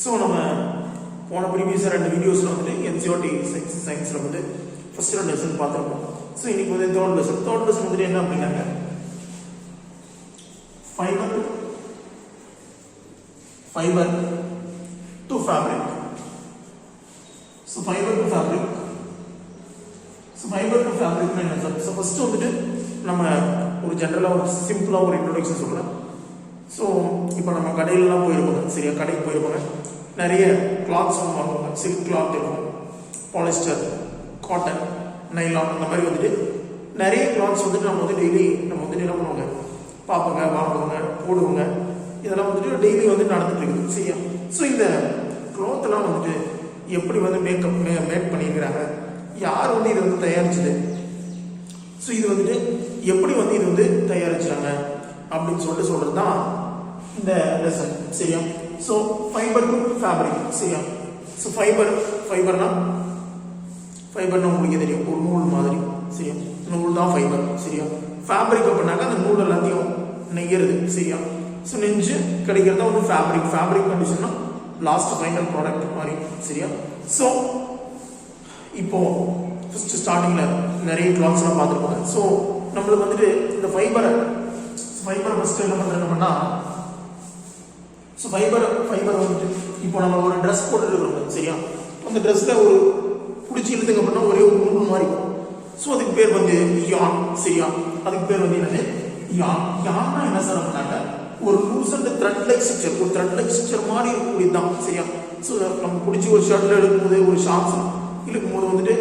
So நம்ம போன ப்ரீவியஸாக 2 வீடியோஸில் வந்துட்டு என்சிஆர்டி சயின்ஸில் வந்து ஃபர்ஸ்ட் 2 லெசன் பார்த்துருப்போம். ஸோ இன்னைக்கு வந்து தேர்ட் லெசன் வந்துட்டு என்ன அப்படின்னாங்க, fibre to fabric. So fibre to ஃபேப்ரிக்னா என்ன சார்? ஸோ ஃபர்ஸ்ட் வந்துட்டு நம்ம ஒரு ஜென்ரலாக ஒரு சிம்பிளாக ஒரு இன்ட்ரோடக்ஷன் சொல்கிறேன். ஸோ இப்போ நம்ம கடையிலலாம் போயிருப்போங்க, சரியா? கடைக்கு போயிருப்போங்க, நிறைய கிளாத்ஸ் வாங்குவாங்க. சில்க் கிளாத் இருக்கும், பாலிஸ்டர், காட்டன், நைலான், அந்த மாதிரி வந்துட்டு நிறைய கிளாத்ஸ் வந்துட்டு நம்ம வந்து டெய்லி நம்ம வந்துட்டு என்ன பண்ணுவாங்க, பார்ப்போங்க, வாங்குவாங்க, போடுவாங்க. இதெல்லாம் வந்துட்டு டெய்லி வந்து நடந்துட்டு இருக்குது, சரியா? ஸோ இந்த கிளாத்லாம் வந்துட்டு எப்படி வந்து மேக் பண்ணியிருக்கிறாங்க, யார் வந்து இதை வந்து தயாரிச்சது, ஸோ இது வந்துட்டு எப்படி வந்து இது வந்து தயாரிச்சாங்க அப்படின்னு சொல்றது தான் இந்த லெசன், சரியா? ஸோ ஃபைபர் டு ஃபேப்ரிக், சரியா? ஸோ ஃபைபர்னா உங்களுக்கு தெரியும், ஒரு நூல் மாதிரி, சரியா? நூல் தான் ஃபைபர், சரியா? ஃபேப்ரிக் அப்படின்னாக்க அந்த நூல் எல்லாத்தையும் நெய்யறது, சரியா? ஸோ நெஞ்சு கிடைக்கிறதா வந்து ஃபேப்ரிக் கண்டிஷன்னா லாஸ்ட் ஃபைனல் ப்ராடக்ட் மாதிரி, சரியா? ஸோ இப்போ ஃபர்ஸ்ட் ஸ்டார்டிங்கில் நிறைய கிளாத்ஸ்லாம் பார்த்துருப்பாங்க. ஸோ நம்மளுக்கு வந்துட்டு இந்த ஃபைபரை ஃபர்ஸ்ட் என்ன பண்ணுறோம்னா, ஸோ ஃபைபர் வந்துட்டு இப்போ நம்ம ஒரு ட்ரெஸ் போட்டுட்டு இருக்கோம், சரியா? அந்த ட்ரெஸ்ஸில் ஒரு பிடிச்சி இழுத்துங்க அப்படின்னா ஒரே ஒரு நூல் மாதிரி இருக்கும். ஸோ அதுக்கு பேர் வந்து யான், சரியா? அதுக்கு பேர் வந்து என்னது, யான்னா என்ன சார் அப்படின்னாக்க ஒரு loose and thread like structure மாதிரி இருக்கக்கூடியது தான், சரியா? ஸோ நம்ம பிடிச்சி ஒரு ஷர்ட்டில் எடுக்கும்போது, ஒரு ஷார்ட்ஸ் இழுக்கும்போது வந்துட்டு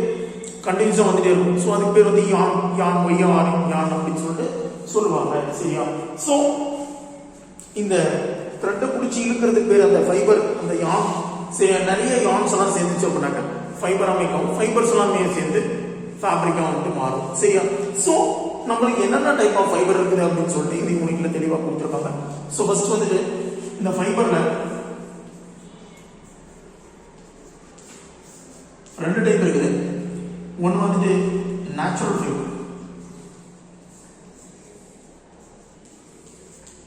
கண்டினியூஸாக வந்துட்டே இருக்கும். ஸோ அதுக்கு பேர் வந்து யான் அப்படின்னு சொல்லிட்டு சொல்லுவாங்க, சரியா? ஸோ இந்த த்ரெட்டை பிடிச்சி இழுக்கிறதுக்கு பேர் அந்த ஃபைபர், அந்த யான், சரி. நிறைய யான்ஸ் எல்லாம் சேர்ந்துச்சு அப்படின்னாக்க ஃபைபர் அமைக்கும், ஃபைபர்ஸ் எல்லாமே சேர்ந்து ஃபேப்ரிக்கா வந்துட்டு மாறும், சரியா? ஸோ நம்மளுக்கு என்னென்ன டைப் ஆஃப் ஃபைபர் இருக்குது அப்படின்னு சொல்லிட்டு இந்த யூனிட்ல தெளிவாக கொடுத்துருக்காங்க. ஸோ ஃபர்ஸ்ட் வந்துட்டு இந்த ஃபைபர்ல 2 டைப் இருக்குது. ஒன்று வந்துட்டு நேச்சுரல் ஃபைபர்,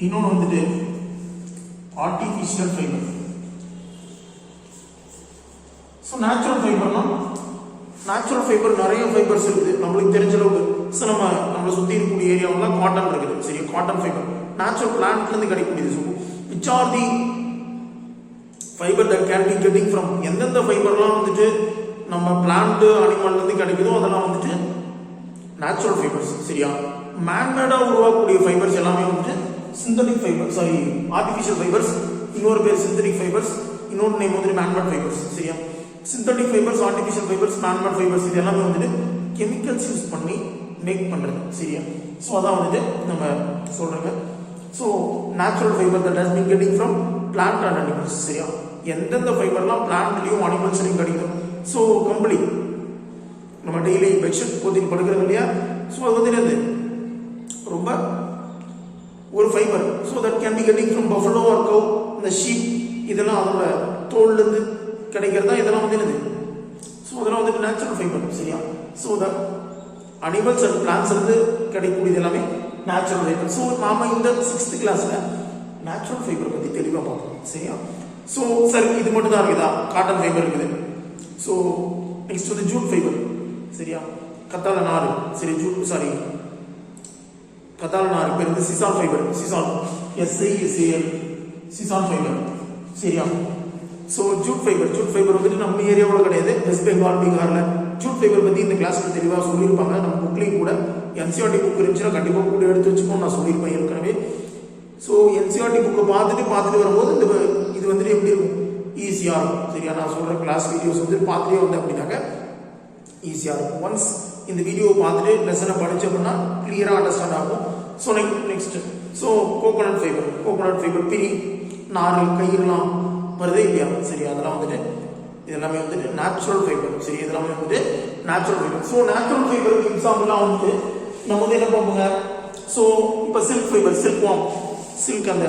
இன்னொன்று வந்துட்டு artificial fibre. So natural fibre நிறைய ஃபைபர்ஸ் இருக்குது நம்மளுக்கு தெரிஞ்ச அளவுக்கு. ஸோ நம்மளை சுற்றி இருக்கக்கூடிய ஏரியாவெல்லாம் காட்டன் இருக்குது, சரி? காட்டன் ஃபைபர் நேச்சுரல் பிளான்ட்லேருந்து கிடைக்கக்கூடியது. So which are the fibre that can be getting from, எந்தெந்த ஃபைபர்லாம் வந்துட்டு நம்ம பிளான்ட் அனிமல்லேருந்து கிடைக்குதோ அதெல்லாம் வந்துட்டு நேச்சுரல் ஃபைபர்ஸ், சரியா? மேன்மேடாக உருவாக்கக்கூடிய ஃபைபர்ஸ் எல்லாமே வந்துட்டு synthetic fibre, sorry artificial fibres. இன்னொரு பேர் சிந்தட்டிக் ஃபைபர்ஸ், இன்னொரு நேம் வந்துட்டு மேன்மேட் ஃபைபர்ஸ், சரியா? Synthetic fibres, artificial fibres, man-made fibres, இது எல்லாமே வந்துட்டு கெமிக்கல்ஸ் யூஸ் பண்ணி மேக் பண்ணுறது, சரியா? ஸோ அதான் வந்துட்டு நம்ம சொல்கிறோங்க. So natural fibre that has been getting from plant and animals, சரியா? எந்தெந்த ஃபைபர்லாம் பிளான்ட்லையும் அனிமல்ஸ்லையும் கிடைக்கும். ஸோ கம்பளி நம்ம டெய்லி பெட்ஷீட் போத்திட்டு படுக்கிறது இல்லையா? ஸோ அது வந்து என்னது, ரொம்ப ஒரு fibre. So that can be getting from buffalo or cow, இந்த ஷீப், இதெல்லாம் அதோட தோல்லேருந்து கிடைக்கிறதா, இதெல்லாம் வந்து என்னது, ஸோ அதெல்லாம் வந்துட்டு நேச்சுரல் ஃபைபர், சரியா? So the animals and plants இருந்து கிடைக்கக்கூடியது எல்லாமே நேச்சுரல் ஃபைபர். ஸோ நாம இந்த 6th கிளாஸ்ல நேச்சுரல் ஃபைபர் பற்றி தெளிவாக பார்ப்போம், சரியா? ஸோ சார் இது மட்டும் தான் இருக்குதா? காட்டன் ஃபைபர் இருக்குது. ஸோ நெக்ஸ்ட் வந்து ஜூட் ஃபைபர், சரியா? கத்தாழ நார், சரி? கத்தாழ நார் பேர் வந்து சிசால் ஃபைபர், சிசால் சிசால் ஃபைபர், சரியா? ஸோ ஜூட் ஃபைபர் வந்துட்டு நம்ம ஏரியாவில் கிடையாது, வெஸ்ட் பெங்கால், பீகார்ல ஜூட் ஃபைபர் பற்றி இந்த கிளாஸ்ல தெளிவாக சொல்லியிருப்பாங்க. நம்ம புக்லையும் கூட என்சிஆர்டி புக் இருந்துச்சுன்னா கண்டிப்பாக கூட எடுத்து வச்சுக்கோ, நான் சொல்லியிருப்பேன் ஏற்கனவே. ஸோ என்சிஆர்டி புக்கை பார்த்துட்டு வரும்போது இது வந்துட்டு எப்படி இருக்கும், ஈஸியாக இருக்கும், சரியா? நான் சொல்கிற கிளாஸ் வீடியோஸ் வந்துட்டு பார்த்துட்டே வந்தேன் அப்படின்னாக்க ஈஸியாக இருக்கும். ஒன்ஸ் இந்த வீடியோவை பார்த்துட்டு லெசனை படிச்சு அப்படின்னா கிளியராக அண்டர்ஸ்டாண்ட் ஆகும். So next so coconut fibre பிரி, நார், கயிறுலாம் வருது இல்லையா, சரி? அதெல்லாம் வந்துட்டு இதெல்லாமே வந்துட்டு நேச்சுரல் ஃபைபர், சரி? இதெல்லாமே வந்துட்டு நேச்சுரல் ஃபைபர். ஸோ நேச்சுரல் ஃபைபருக்கு எக்ஸாம்பிளாக வந்துட்டு நம்ம வந்து என்ன பார்ப்போங்க, ஸோ இப்போ சில்க் ஃபைபர், அந்த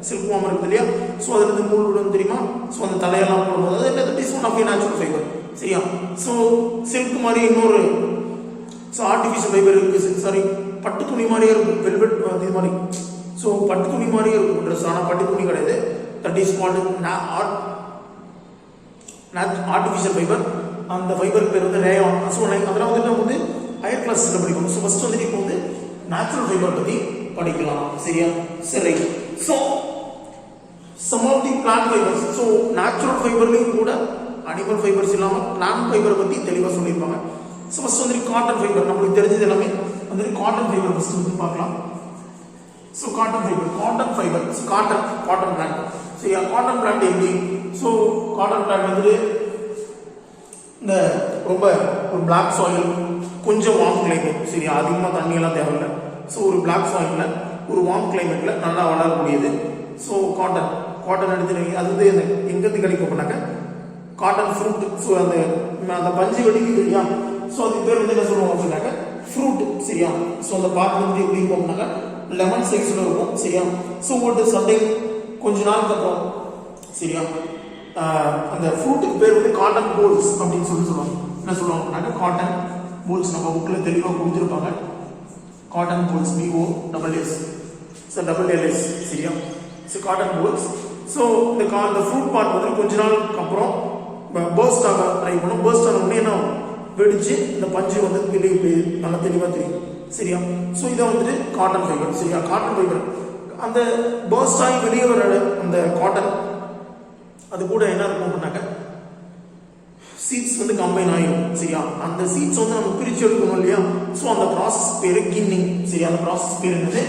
சில்க் வார்ம் இருக்குது இல்லையா? ஸோ அதுல இருந்து நூல் விடும் தெரியுமா? ஸோ அந்த தலையெல்லாம் போடும்போது அது என்ன, is one of natural fibre, சரியா? ஸோ சில்க் மாதிரி இன்னொரு ஆர்டிஃபிஷியல் ஃபைபர் இருக்கு, சாரி பட்டு துணி மாதிரியே இருக்கும், வெல்வெட் இது மாதிரி. ஸோ பட்டு துணி மாதிரியே இருக்கும் ட்ரெஸ், ஆனால் பட்டு துணி கிடையாது. That is called artificial fibre, அந்த ஃபைபருக்கு பேர் வந்து ரேயான். ஸோ அதெல்லாம் வந்து நம்ம வந்து ஹையர் கிளாஸில் படிக்கணும். ஸோ ஃபர்ஸ்ட் வந்து இப்போ வந்து நேச்சுரல் ஃபைபர் பற்றி படிக்கலாம். சரியா? சரி. So some of the plant fibres. So natural ஃபைபர்லையும் கூட அனிமல் ஃபைபர்ஸ் இல்லாமல் பிளான்ட் ஃபைபர் பற்றி தெளிவாக சொல்லியிருப்பாங்க. ஸோ ஃபர்ஸ்ட் வந்து காட்டன் ஃபைபர், நம்மளுக்கு தெரிஞ்சது எல்லாமே வந்து காட்டன் ஃபைபர் ஃபர்ஸ்ட் வந்து பார்க்கலாம். So cotton fibre cotton plant. சரியா? காட்டன் பிளான்ட் எப்படி? ஸோ காட்டன் பிளான்ட் வந்து இந்த ரொம்ப ஒரு பிளாக் சாயில், கொஞ்சம் வார்ம் கிளைமேட். சரியா? அதிகமாக தண்ணியெல்லாம் தேவையில்லை. ஸோ ஒரு பிளாக் சாயிலில் ஒரு வார்ம் கிளைமேட்டில் நல்லா வளரக்கூடியது. ஸோ காட்டன் எடுத்து அது வந்து எங்கேருந்து கிடைக்கும் அப்படின்னாக்க காட்டன் ஃப்ரூட். ஸோ அந்த பஞ்சு வெடிக்குது இல்லையா? ஸோ அதுக்கு பேர் வந்து என்ன சொல்லுவோம் அப்படின்னாக்க ஃப்ரூட். சரியா? ஸோ அந்த பார்க்க வந்து எப்படி இருக்கும் அப்படின்னாக்க லெமன் சைஸில் இருக்கும். சரியா? ஸோ உங்களுக்கு சண்டே கொஞ்ச நாளுக்கு அப்புறம் சரியா அந்த ஃப்ரூட்டுக்கு பேர் வந்து காட்டன் போல்ஸ் அப்படின்னு சொல்லுவாங்க. என்ன சொல்லுவாங்க அப்படின்னாக்க காட்டன் போல்ஸ். நம்ம புக்கில் தெளிவாக கொடுத்துருப்பாங்க. Cotton bolls BOSS. So LS. சரியா? So cotton bolls. ஸோ இந்த ஃப்ரூட் பார்ட் வந்து கொஞ்ச நாளுக்கு அப்புறம் பர்ஸ்ட் ஆக ட்ரை பண்ணும். பர்ஸ்ட் ஆன உடனே என்ன வெடிச்சு இந்த பஞ்சு வந்து வெளியே நல்லா தெளிவாக தெரியும். சரியா? ஸோ இதை வந்துட்டு காட்டன் ஃபைபர். சரியா? காட்டன் ஃபைபர் அந்த பர்ஸ்ட் ஆகி வெளியே வர அந்த காட்டன் அது கூட என்ன இருக்கும் அப்படின்னாக்க சீட்ஸ் வந்து கம்பைன் ஆகிடும். சரியா? அந்த சீட்ஸ் வந்து நம்ம பிரிச்சு எடுக்கணும் இல்லையா? ஸோ அந்த ப்ராசஸ் பேரு கின்னிங். சரியா? அந்த ப்ராசஸ் பேர் என்னது?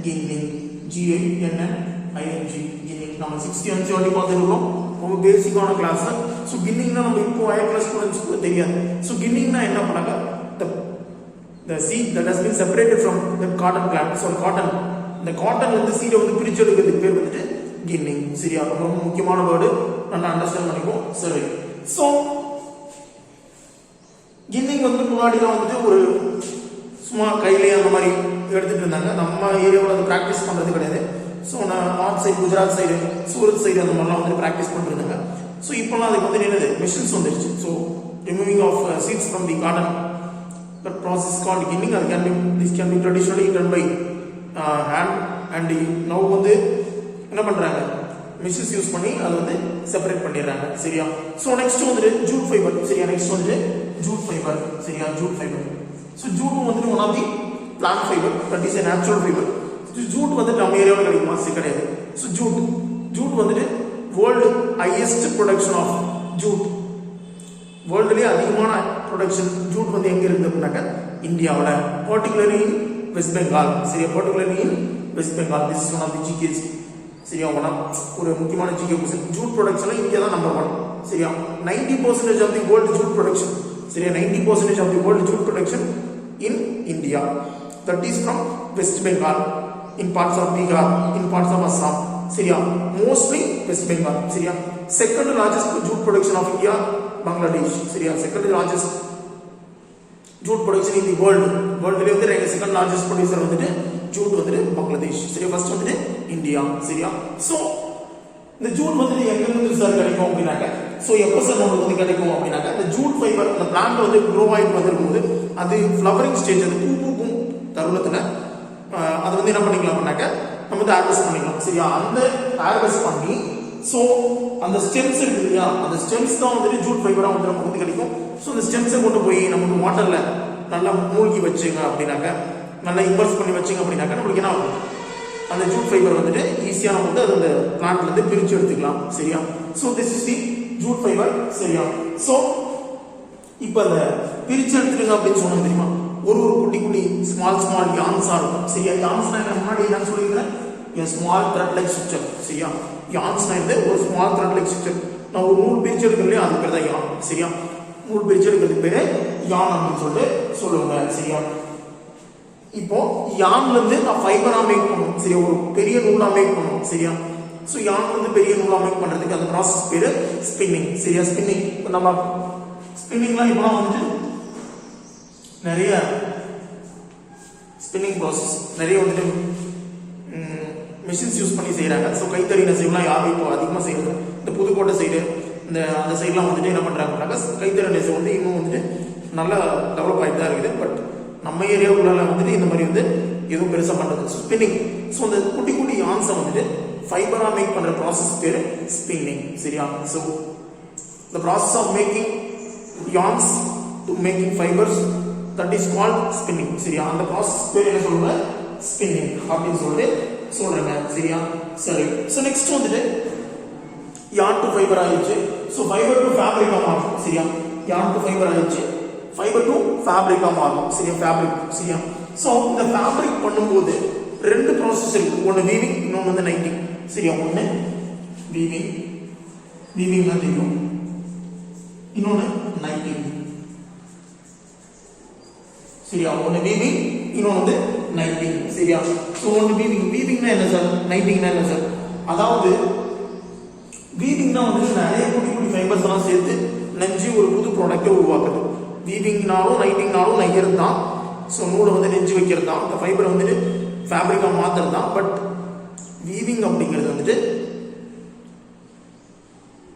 கின்னிங். GINNING. கின்னிங். நம்ம 60 வாட்டி பார்த்துருக்கோம். ரொம்ப பேசிக்கான கிளாஸ். ஸோ கின்னிங்னா நம்ம இப்போ ஹையர் கிளாஸ் ஸ்டூடெண்ட்ஸ்க்கு தெரியாது. ஸோ கின்னிங்னா என்ன பண்ணாக்க the seed that has been separated from the cotton plant. So cotton, இந்த காட்டன் வந்து சீடை வந்து பிரிச்சு எடுக்கிறதுக்கு பேர் வந்துட்டு கின்னிங். சரியா? ரொம்ப முக்கியமான வேர்டு, நல்லா அண்டர்ஸ்டாண்ட் பண்ணிப்போம். சரி. ஸோ கின்னிங் வந்து முன்னாடிலாம் வந்துட்டு ஒரு சும்மா கையிலேயே அந்த மாதிரி எடுத்துட்டு இருந்தாங்க. நம்ம ஏரியாவில் வந்து ப்ராக்டிஸ் பண்ணுறது கிடையாது. ஸோ நான் north side, Gujarat side, Surat side அந்த மாதிரிலாம் வந்து ப்ராக்டிஸ் பண்ணிருந்தாங்க. ஸோ இப்போலாம் அதுக்கு வந்து என்னது மிஷின்ஸ் வந்துருச்சு. So removing of seeds from the cotton, that process is called ginning. This can be traditionally done by hand, and now வந்து என்ன பண்றாங்க, மிஷின்ஸ் யூஸ் பண்ணி அதை வந்து செப்பரேட் பண்ணிடுறாங்க. சரியா? ஸோ நெக்ஸ்ட் வந்து ஜூட் ஃபைபர். சரியா? நெக்ஸ்ட் வந்து ஜூட் ஃபைபர். சரியா? Jute fibre. ஸோ ஜூட்டும் வந்துட்டு one of the plant fibre, that is a natural fibre. Jute வந்துட்டு நம்ம ஏரியாவில் கிடைக்குமா? கிடையாது. ஸோ ஜூட் வந்துட்டு world highest production of jute, வேர்ல்டுலேயே அதிகமான ப்ரொடக்ஷன் ஜூட் வந்து எங்கே இருக்குது அப்படின்னாக்க இந்தியாவில், பர்டிகுலர்லி இன் வெஸ்ட் பெங்கால். சரியா? Particularly in West Bengal. This is one of the GKs. சரியா? ஒரு முக்கியமான ஜிகே கொஸ்டின். ஜூட் ப்ரொடக்ஷனில் இந்தியா தான் நம்பர் 1. சரியா? 90% of the world jute production. சரியா? 90% of the world jute production in India. That is from West Bengal, in parts of Bihar, in parts of Assam. சரியா? Mostly West Bengal. சரியா? Second largest jute production of India Bangladesh. சரியா? Second largest jute production இன் தி வேர்ல்டுலேயே வந்து second largest producer வந்துட்டு Jude வந்துட்டு பங்களாதேஷ். சரியா? First வந்துட்டு India. சரியா? So இந்த ஜூட் வந்துட்டு எங்கிருந்து சார் கிடைக்கும் அப்படின்னாக்க, ஸோ எப்போ சார் நம்மளுக்கு வந்து கிடைக்கும் அப்படின்னாக்க, இந்த ஜூட் ஃபைபர் அந்த பிளான்ட் வந்து க்ரோ ஆகிட்டு வந்துருக்கும்போது அது ஃப்ளவரிங் ஸ்டேஜ், அது பூக்கும் தருணத்தில் அது வந்து என்ன பண்ணிக்கலாம் அப்படின்னாக்க நம்ம வந்து ஹார்வெஸ்ட் பண்ணிக்கலாம். சரியா? அந்த ஹார்வெஸ்ட் பண்ணி ஸோ அந்த ஸ்டெம்ஸ் இருக்கு இல்லையா, அந்த ஸ்டெம்ஸ் தான் வந்துட்டு ஜூட் ஃபைபராக வந்து நமக்கு வந்து கிடைக்கும். ஸோ அந்த ஸ்டெம்ஸை கொண்டு போய் நமக்கு வாட்டரில் நல்லா மூழ்கி வச்சுங்க அப்படின்னாக்க, நல்லா இம்பர்ஸ் பண்ணி வச்சுங்க அப்படின்னாக்க நம்மளுக்கு என்ன ஆகும், அந்த ஜூட் ஃபைபர் வந்துட்டு ஈஸியாக நம்ம வந்து அது அந்த பிளான்ட்லேருந்து பிரித்து எடுத்துக்கலாம். சரியா? So this is the jute fibre. சரியா? ஸோ இப்போ அந்த பிரித்து எடுத்துருங்க அப்படின்னு சொன்னோம் தெரியுமா, ஒரு குட்டி ஸ்மால் யான்ஸாக இருக்கும். சரியா? யான்ஸ்னா முன்னாடி என்ன சொல்லியிருக்கிறேன், ஸ்மால் த்ரெட் லைக் ஸ்ட்ரக்சர். சரியா? யான்ஸ்னா ஒரு ஸ்மால் த்ரெட் லைக் ஸ்ட்ரக்சர். நான் ஒரு நூல் பிரிச்சு எடுக்கிறேன், அது பேர் தான் யான். சரியா? நூல் பிரிச்சு எடுக்கிறதுக்கு பேரு யான் அப்படின்னு சொல்லிட்டு சொல்லுவாங்க. சரியா? இப்போ யான்ல இருந்து நான் ஃபைபரா மேக் பண்ணணும். சரியா? ஒரு பெரிய நூலா மேக் பண்ணணும். சரியா? ஸோ யான்ல இருந்து பெரிய நூலா மேக் பண்றதுக்கு அந்த ப்ராசஸ் பேரு ஸ்பின்னிங். சரியா? ஸ்பின்னிங். இப்போ நம்ம ஸ்பின்னிங்லாம் இப்போலாம் வந்துட்டு நிறைய ஸ்பின்னிங் ப்ராசஸ் நிறைய வந்துட்டு மிஷின்ஸ் யூஸ் பண்ணி செய்கிறாங்க. ஸோ கைத்தறி நெசவுலாம் யாரும் இப்போ அதிகமாக செய்யறது. இந்த புதுக்கோட்டை சைடு அந்த சைட்லாம் வந்துட்டு என்ன பண்ணுறாங்கன்னாக்கா கைத்தறி நெசவு வந்து இன்னும் வந்துட்டு நல்லா டெவலப் ஆகிட்டு தான் இருக்குது. பட் நம்ம ஏரியாவுக்குள்ள வந்துட்டு இந்த மாதிரி வந்து எதுவும் பெருசாக பண்ணுறது ஸ்பின்னிங். ஸோ அந்த குட்டி யான்ஸை வந்துட்டு ஃபைபராக மேக் பண்ணுற ப்ராசஸ் பேர் ஸ்பின்னிங். சரியா? So the process of making yarns to making fibers, that is called spinning. சரியா, அந்த process பேர் என்ன சொல்லுங்க, spinning அப்படின்னு சொல்லிட்டு சொல்றேங்க. சரியா, சரி. ஸோ நெக்ஸ்ட் வந்துட்டு yarn to fiber ஆயிடுச்சு. ஸோ ஃபைபர் டு ஃபேப்ரிக்கா மாறும். சரியா, yarn to fiber ஆயிடுச்சு, ஃபைபர் டு ஃபேப்ரிக்கா மாறும். சரியா, ஃபேப்ரிக். சரியா, ஸோ இந்த ஃபேப்ரிக் பண்ணும்போது ரெண்டு ப்ராசஸ் இருக்கு, ஒன்று வீவிங், இன்னொன்று வந்து நைட்டிங். சரியா, ஒன்று வீவிங், வீவிங் தான் தெரியும், இன்னொன்று நைட்டிங். சரியா, ஒன்று வீவிங், இன்னொன்று வந்து நைட்டிங். சரியா, ஸோ ஒன்று வீவிங், வீவிங்னா என்ன சார், நைட்டிங்னா என்ன சார், அதாவது வீவிங்னா வந்து நிறைய குட்டி குட்டி ஃபைபர்ஸ் எல்லாம் சேர்த்து நெஞ்சு ஒரு புது ப்ராடக்டை உருவாக்குது. வீவிங்னாலும் நைட்டிங்னாலும் நெய்யறது தான். ஸோ நூலை வந்து நெஞ்சு வைக்கிறது தான், அந்த ஃபைபரை வந்துட்டு ஃபேப்ரிக்காக மாற்றுறது தான். பட் வீவிங் அப்படிங்கிறது வந்துட்டு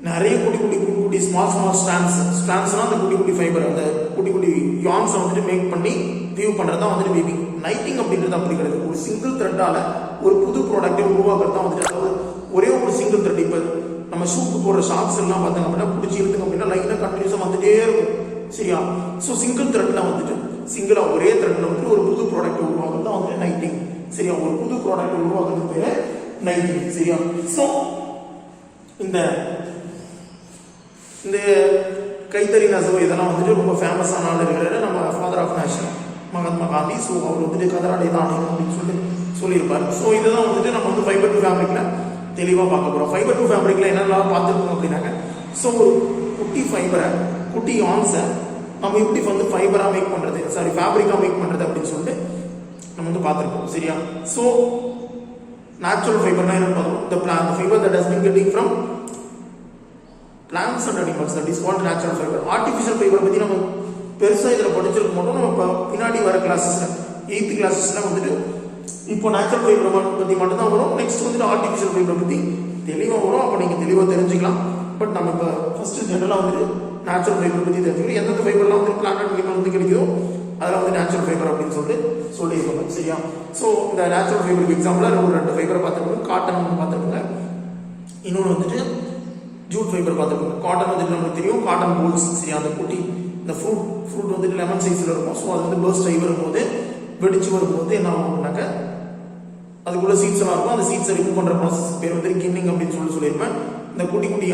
நிறைய குட்டி குட்டி குட்டி குட்டி ஸ்மால் ஸ்மால் ஸ்டாண்ட்ஸ்னா அந்த குட்டி குட்டி ஃபைபர், அந்த குட்டி குட்டி யான்ஸை வந்துட்டு மேக் பண்ணி வீவ் பண்ணுறது தான் வந்துட்டு வீவிங். நைட்டிங் அப்படின்றது அப்படி கிடையாது, ஒரு சிங்கிள் த்ரெட்டால ஒரு புது ப்ராடக்டை உருவாக்குறது தான் வந்துட்டு. அதாவது ஒரே ஒரு சிங்கிள் த்ரெட், இப்போ நம்ம ஷூக்கு போடுற ஷாக்ஸ் எல்லாம் பார்த்தாங்க அப்படின்னா பிடிச்சி இழுத்துங்க அப்படின்னா லைனாக கண்டினியூஸாக வந்துட்டே இருக்கும். சரியா, ஸோ சிங்கிள் த்ரெட்ல வந்துட்டு சிங்கிளாக ஒரே த்ரெட்ல வந்துட்டு ஒரு புது ப்ராடக்ட் உருவாக்குறது தான் வந்துட்டு நைட்டிங். சரியா, ஒரு புது ப்ராடக்ட் உருவாக்குறது பேர் நைட்டிங். சரியா, ஸோ இந்த இந்த கைத்தறி நெசவு இதெல்லாம் வந்துட்டு ரொம்ப ஃபேமஸான ஆள் இருக்கிறாரு, நம்ம father of nation Mahatma Gandhi. So அவர் வந்துட்டு கதராடை தான் அணியணும் அப்படின்னு சொல்லியிருப்பார். ஸோ இதுதான் வந்துட்டு நம்ம வந்து ஃபைபர் டு ஃபேப்ரிக்ல தெளிவாக பார்க்க போகிறோம். ஃபைபர் டு ஃபேப்ரிக்ல என்னெல்லாம் பார்த்துருக்கோம் அப்படின்னாங்க, ஸோ ஒரு குட்டி ஃபைபரை, குட்டி யான்ஸை நம்ம எப்படி வந்து ஃபைபராக மேக் பண்ணுறது, சாரி ஃபேப்ரிக்காக மேக் பண்ணுறது அப்படின்னு சொல்லிட்டு நம்ம வந்து பார்த்துருக்கோம். சரியா, ஸோ நேச்சுரல் ஃபைபர்னா என்ன பார்த்தோம், the fiber that has been getting from plants and animals, that is called natural fiber. artificial fiber பற்றி நம்ம பெருசாக இதில் படிச்சிருக்க மாட்டோம். நம்ம பின்னாடி வர கிளாஸஸில் 8th கிளாஸஸில் வந்துட்டு இப்போ நேச்சுரல் ஃபைபர் பற்றி மட்டும்தான் வரும். நெக்ஸ்ட் வந்துட்டு ஆர்டிஃபிஷியல் ஃபைபர் பற்றி தெளிவாக வரும், அப்போ நீங்கள் தெளிவாக தெரிஞ்சுக்கலாம். பட் நம்ம இப்போ ஃபஸ்ட்டு ஜென்ரலாக வந்துட்டு நேச்சுரல் ஃபைபர் பற்றி தெரிஞ்சுக்கணும். எந்தெந்த ஃபைபர்லாம் வந்து பிளான்ட் அனிமல் வந்து கிடைக்குதோ அதில் வந்து நேச்சுரல் ஃபைபர் அப்படின்னு சொல்லியிருப்பாங்க. சரியா, ஸோ இந்த நேச்சுரல் ஃபைபருக்கு எக்ஸாம்பிளாக ஒரு 2 ஃபைபரை பார்த்துருக்கோம். காட்டன் பார்த்துருக்கோங்க, இன்னொன்று வந்துட்டு ஜூட் ஃபைபர் பார்த்துருக்கோம். காட்டன் வந்துட்டு நமக்கு தெரியும், காட்டன் போல்ஸ். சரியா, அந்த குட்டி இந்த ஃப்ரூட் வந்துட்டு லெமன் சைஸில் இருக்கும். ஸோ அது வந்து பர்ஸ்ட் ஆகி வரும்போது, வெடிச்சு வரும்போது என்ன ஆகும்னாக்க அதுக்குள்ள சீட்ஸ் எல்லாம் இருக்கும். அந்த சீட்ஸை ரிமூவ் பண்ணுற ப்ராசஸ் பேர் வந்து கின்னிங் அப்படின்னு சொல்லியிருப்பேன். இந்த குட்டி குட்டி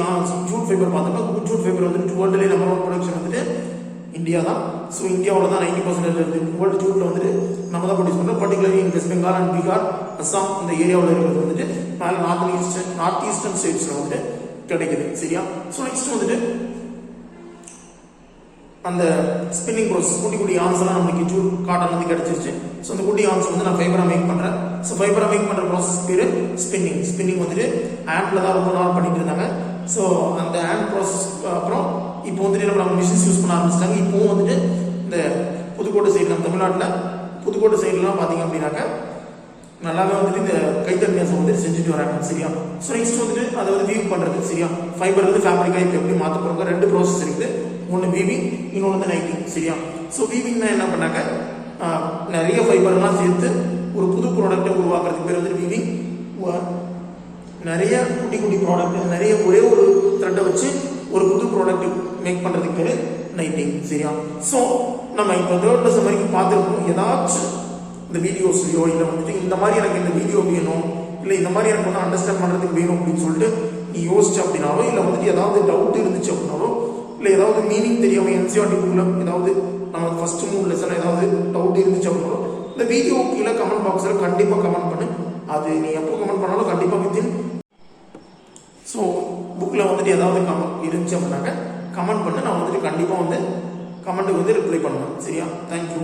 ஜூட் ஃபைபர் பார்த்தோம்னா, ஜூட் ஃபைபர் வந்துட்டு வேர்ல்டுலேயே நம்பர் 1 ப்ரொடக்ஷன் வந்துட்டு இந்தியா தான். ஸோ இந்தியாவில் தான் 90% இருக்குது. வேர்ல்டு ஜூட்டில் வந்துட்டு நம்ம தான் ப்ரொடியூஸ் பண்ணுறோம். Particularly in West Bengal and Bihar, Assam இந்த ஏரியாவில் இருக்கிறது வந்துட்டு மேலே நார்த் ஈஸ்டர்ன் ஸ்டேட்ஸில் வந்துட்டு கிடைக்குது. சரியா, ஸோ நெக்ஸ்ட் வந்துட்டு அந்த ஸ்பின்னிங் ப்ராசஸ், குட்டி குட்டி யான்ஸ்லாம் நம்மளுக்கு ஜூட் காட்டன் வந்து கிடைச்சிருச்சு. ஸோ அந்த குட்டி யான்ஸ் வந்து நான் ஃபைபராக மேக் பண்ணுறேன். ஸோ ஃபைபராக மேக் பண்ணுற ப்ராசஸ் பேர் ஸ்பின்னிங். ஸ்பின்னிங் வந்துட்டு ஹேண்டில் தான் ரொம்ப நாள் பண்ணிட்டு இருந்தாங்க. ஸோ அந்த ஹேண்ட் ப்ராசஸ் அப்புறம் இப்போ வந்துட்டு நம்ம மிஷின்ஸ் யூஸ் பண்ண ஆரம்பிச்சிட்டாங்க. இப்போவும் வந்துட்டு இந்த புதுக்கோட்டை சைடு, நம்ம தமிழ்நாட்டில் புதுக்கோட்டை சைட்லாம் பார்த்தீங்க அப்படின்னாக்க நல்லாவே வந்துட்டு இந்த கைத்தறி நெசவு வந்துட்டு செஞ்சுட்டு வராங்க. சரியா, ஸோ நெக்ஸ்ட் வந்துட்டு அதை வந்து வீவ் பண்ணுறது. சரியா, ஃபைபர் வந்து ஃபேப்ரிக்காக இப்போ எப்படி மாற்ற போகிறாங்க, 2 ப்ராசஸ் இருக்குது, ஒன்று வீவிங், இன்னொன்று வந்து நைட்டிங். சரியா, ஸோ வீவிங்னா என்ன பண்ணாக்க நிறைய ஃபைபர்லாம் சேர்த்து ஒரு புது ப்ராடக்டை உருவாக்குறதுக்கு பேர் வந்து வீவிங். நிறைய குட்டி குட்டி ப்ராடக்ட், நிறைய ஒரே ஒரு த்ரெட்டை வச்சு ஒரு புது ப்ராடக்ட் மேக் பண்ணுறதுக்கு பேர் நைட்டிங். சரியா, ஸோ நம்ம இப்போ 3rd லெசன் வரைக்கும் பார்த்துருக்கோம். ஏதாச்சும் இந்த வீடியோஸ்லையோ இல்லை வந்துட்டு இந்த மாதிரி எனக்கு இந்த வீடியோ வேணும், இல்லை இந்த மாதிரி எனக்கு வந்து அண்டர்ஸ்டாண்ட் பண்ணுறதுக்கு வேணும் அப்படின்னு சொல்லிட்டு நீ யோசிச்சு அப்படின்னாலும், இல்லை வந்துட்டு ஏதாவது டவுட் இருந்துச்சு அப்படின்னாலும், இல்லை ஏதாவது மீனிங் தெரியாமல் என்சிஆர்டி புக்கில் ஏதாவது நம்ம ஃபர்ஸ்ட் 3 லெசன் ஏதாவது டவுட் இருந்துச்சு அப்படின்னாலும் இந்த வீடியோ கீழே கமெண்ட் பாக்ஸில் கண்டிப்பாக கமெண்ட் பண்ணு. அது நீ எப்போ கமெண்ட் பண்ணாலும் கண்டிப்பாக வித்தின், ஸோ புக்கில் வந்துட்டு ஏதாவது இருந்துச்சு அப்படின்னாக்க கமெண்ட் பண்ணு. நான் வந்துட்டு கண்டிப்பாக வந்து கமெண்ட்டுக்கு வந்து ரிப்ளை பண்ணுவேன். சரியா, தேங்க்யூ.